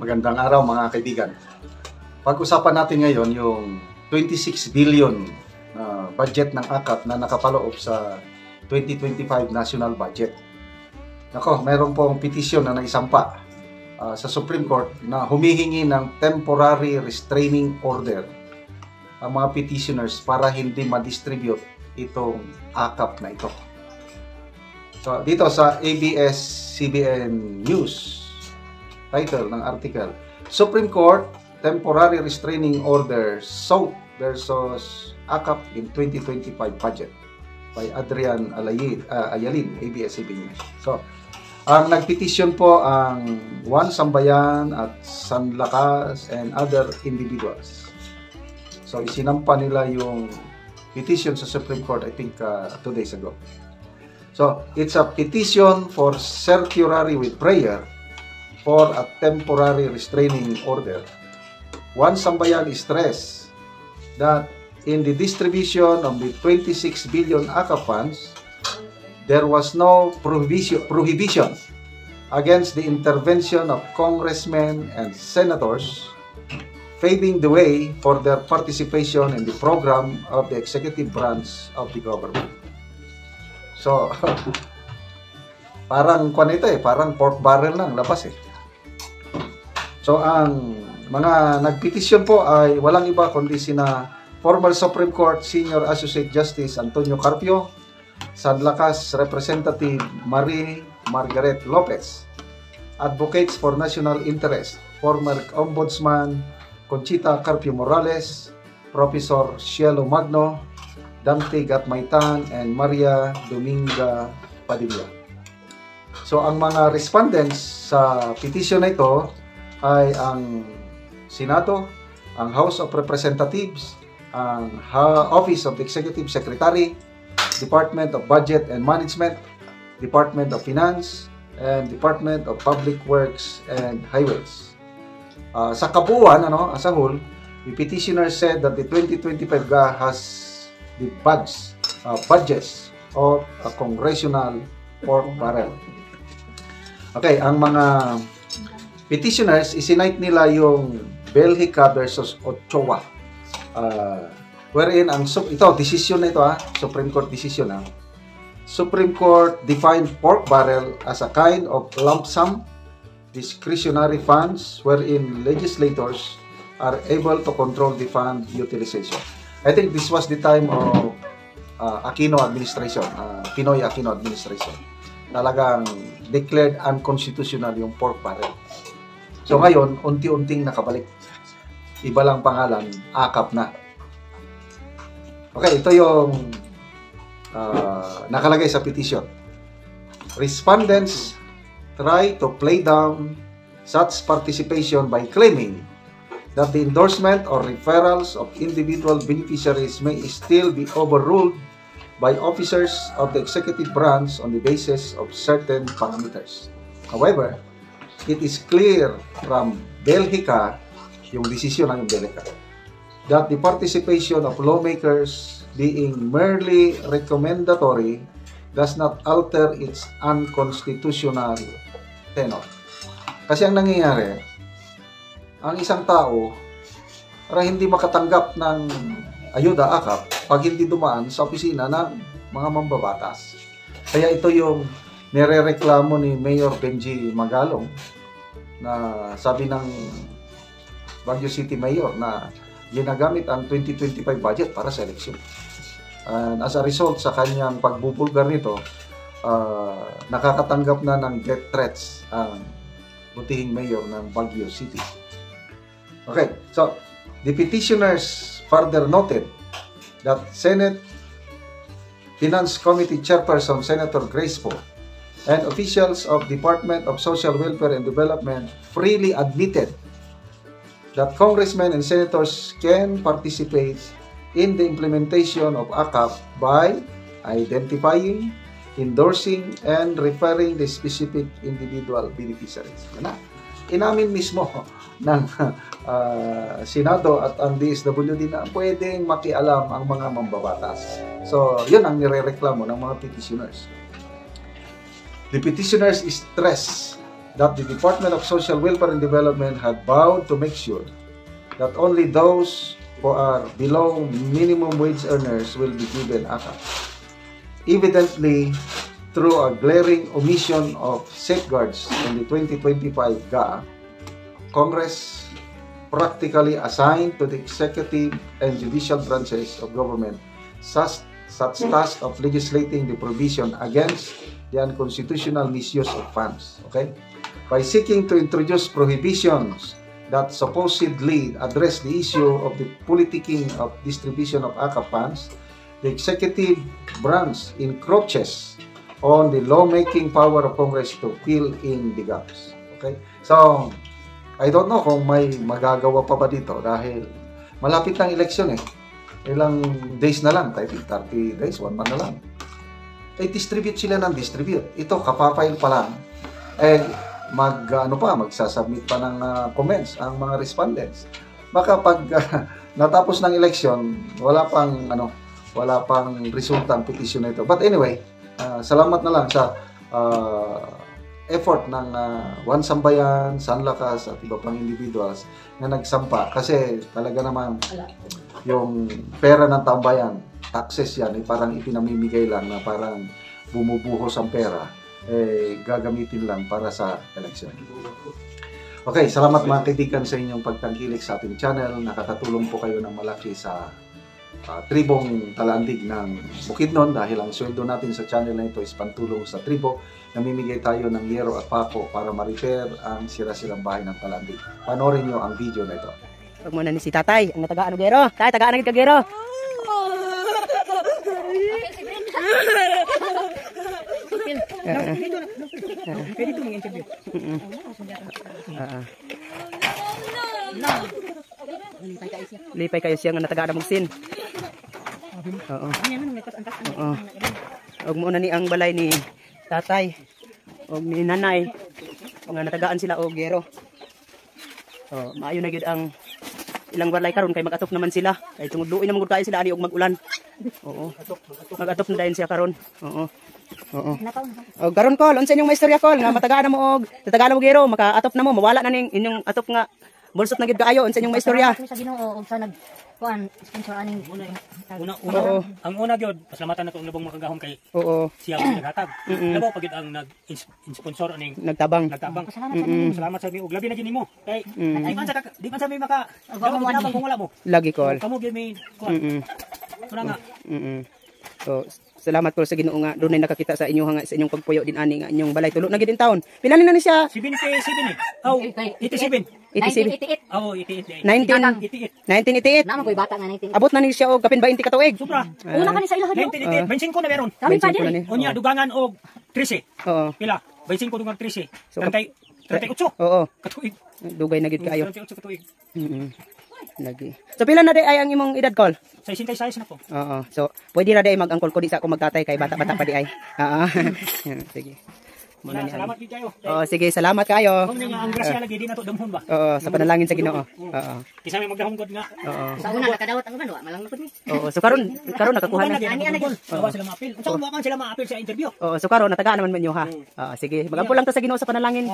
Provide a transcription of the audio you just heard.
Magandang araw mga kaibigan. Pag-usapan natin ngayon yung 26 billion budget ng AKAP na nakapaloob sa 2025 national budget. Nako, mayroon pong petisyon na naisampa sa Supreme Court na humihingi ng temporary restraining order ang mga petitioners para hindi ma-distribute itong AKAP na ito. So, dito sa ABS-CBN News, title ng article, Supreme Court Temporary Restraining Order Sought versus AKAP in 2025 Budget by Adrian Ayalin, ABS-CBN News. So, ang nagpetisyon po ang Juan Sambayan at San Lakas and other individuals. So, isinampa nila yung petition sa Supreme Court, I think 2 days ago. So, it's a petition for certiorari with prayer for a temporary restraining order. Juan Sambayan stressed that in the distribution of the 26 billion AKAP funds, there was no prohibition against the intervention of congressmen and senators, paving the way for their participation in the program of the executive branch of the government. So, parang parang pork barrel lang labas eh. So, ang mga nagpetisyon po ay walang iba kundi sina former Supreme Court Senior Associate Justice Antonio Carpio, San Lakas Representative Marie Margaret Lopez, Advocates for National Interest, former Ombudsman Conchita Carpio Morales, Professor Cielo Magno, Dante Gatmaitan, and Maria Dominga Padilla. So, ang mga respondents sa petition na ito ay ang Senado, ang House of Representatives, ang Office of the Executive Secretary, Department of Budget and Management, Department of Finance, and Department of Public Works and Highways. Sa kabuuan, as a whole, the petitioner said that the 2025 GA has the budgets of a congressional pork barrel. Okay, ang mga petitioners, isinite nila yung Belgica versus Ochoa. Wherein, ito, decision na ito, Supreme Court decision. Supreme Court defined pork barrel as a kind of lump sum discretionary funds wherein legislators are able to control the fund utilization. I think this was the time of Aquino administration, Pinoy Aquino administration. Talagang declared unconstitutional yung pork barrel. So ngayon, unti-unting nakabalik. Iba lang pangalan, AKAP na. Okay, ito yung nakalagay sa petition. Respondents try to play down such participation by claiming that the endorsement or referrals of individual beneficiaries may still be overruled by officers of the executive branch on the basis of certain parameters. However, it is clear from Belgica, yung desisyon ng Belgica, that the participation of lawmakers being merely recommendatory does not alter its unconstitutional tenor. Kasi ang nangyayari, ang isang tao para hindi makatanggap ng ayuda AKAP pag hindi dumaan sa opisina ng mga mambabatas. Kaya ito yung nirereklamo ni Mayor Benji Magalong na sabi ng Baguio City Mayor na ginagamit ang 2025 budget para sa eleksyon. And as a result sa kanyang pagbubulgar nito, nakakatanggap na ng death threats ang butihing mayor ng Baguio City. Okay, so the petitioners further noted that Senate Finance Committee Chairperson Senator Grace Poe and officials of Department of Social Welfare and Development freely admitted that congressmen and senators can participate in the implementation of AKAP by identifying, endorsing, and referring the specific individual beneficiaries. Inamin mismo ng Senado at ang DSWD na pwedeng makialam ang mga mambabatas. So, yun ang nirereklamo ng mga petitioners. The petitioners stress that the Department of Social Welfare and Development had vowed to make sure that only those who are below minimum wage earners will be given AKAP. Evidently, through a glaring omission of safeguards in the 2025 GAA, Congress practically assigned to the executive and judicial branches of government such task of legislating the provision against the unconstitutional misuse of funds. Okay? By seeking to introduce prohibitions that supposedly address the issue of the politicking of distribution of AKAP funds, the executive branch encroaches on the lawmaking power of Congress to fill in the gaps. Okay? So, I don't know kung may magagawa pa ba dito dahil malapit ng eleksyon eh. Ilang days na lang, 30 days, 1 month na lang. Eh, distribute sila ng distribute. Ito, kapapile pa lang. Eh, magsasubmit pa ng comments ang mga respondents. Baka pag natapos ng eleksyon, wala pang resulta ang petition na ito. But anyway, salamat na lang sa effort ng One Sambayan, Sanlakas at iba pang individuals na nagsampa kasi talaga naman yung pera ng tambayan, taxes yan, parang ipinamimigay lang na parang bumubuhos ang pera, gagamitin lang para sa eleksyon. Okay, salamat mga kaibigan sa inyong pagtangkilik sa ating channel. Nakakatulong po kayo ng malaki sa tribong Talandig ng Bukidnon dahil ang sweldo natin sa channel na ito is pantulong sa tribo. Namimigay tayo ng yero at pako para ma-repair ang sira-sirang bahay ng Talandig. Panoorin nyo ang video na ito. Huwag muna ni si tatay, ang natagaan ng gero. Tay, tagaan ng gero. Pwede ito mag-interview. Lipay kayo siya nga natagaan ng sin. Oo. Oo. Huwag muna ni ang balay ni tatay. Huwag ni nanay. Huwag nga natagaan sila o gero. Maayo na yun ang ilang balay karon kay mag-atop naman sila. Kay tungod luoy na magud kayo sila ani og mag-ulan. Oo. Mag-atop na dayon siya karon. Oo. Oo. Og karon kol, unsa inyong maistorya kol nga matagaan na mo og tatagaan mo gero, maka-atop na mo, mawala na ning inyong atop nga bulsot na gid kaayo. Unsa inyong maistorya? Sa Ginoo og sa kuan sponsor aning Oo. Ang una gyud pasalamatan nato ang labong makagahom kay Oo. siya ang naghatag. Labaw pagid ang nag-sponsor aning Nagtabang. Salamat sa mi og labi na gyud nimo. Kay di man sa mi maka kung wala mo. Lagi kol. Kamo gyud mi kuan. Wala nga. So, salamat ko sa Ginoo nga dunay nakakita sa inyo nga sa inyong pagpuyo din ani nga inyong balay tulo na gid in taon. Pila na ni siya? 77 eh. Aw, 87. 87. Aw, 88. 1988. Naman ko'y bata nga 19. Abot na ni siya og kapin 20 ka tuig. Sobra. Una pa ni sa ilaha. 1988. 25 na meron. Kami pa Bensin ko na din. ni. Unya dugangan og 13. Oo. Pila? 25 dugang 13. So, 38. Oo. Katuig. Dugay na gid kaayo. 38 katuig. Lagi. So pila na day ay ang imong edad kol? 66 na po. Oo. So pwede ra day mag-angkol ko di sa ako magtatay kay bata-bata pa di ay. Oo. Sige. Muna ni. Salamat gid kayo. Oo, sige, salamat kayo. Kung nga ang grasya lagi di na to damhon ba? Oo, sa panalangin sa Ginoo. Oo. Kisa may magdahom gud nga. Oo. Sa una nakadawat ang ano, malang napod ni. Oo, so karon nakakuha na. Awa sila maapil. Unsa mo man sila maapil sa interview? Oo, so karon natagaan naman man yo ha. Oo, sige, magampo lang ta sa Ginoo sa panalangin.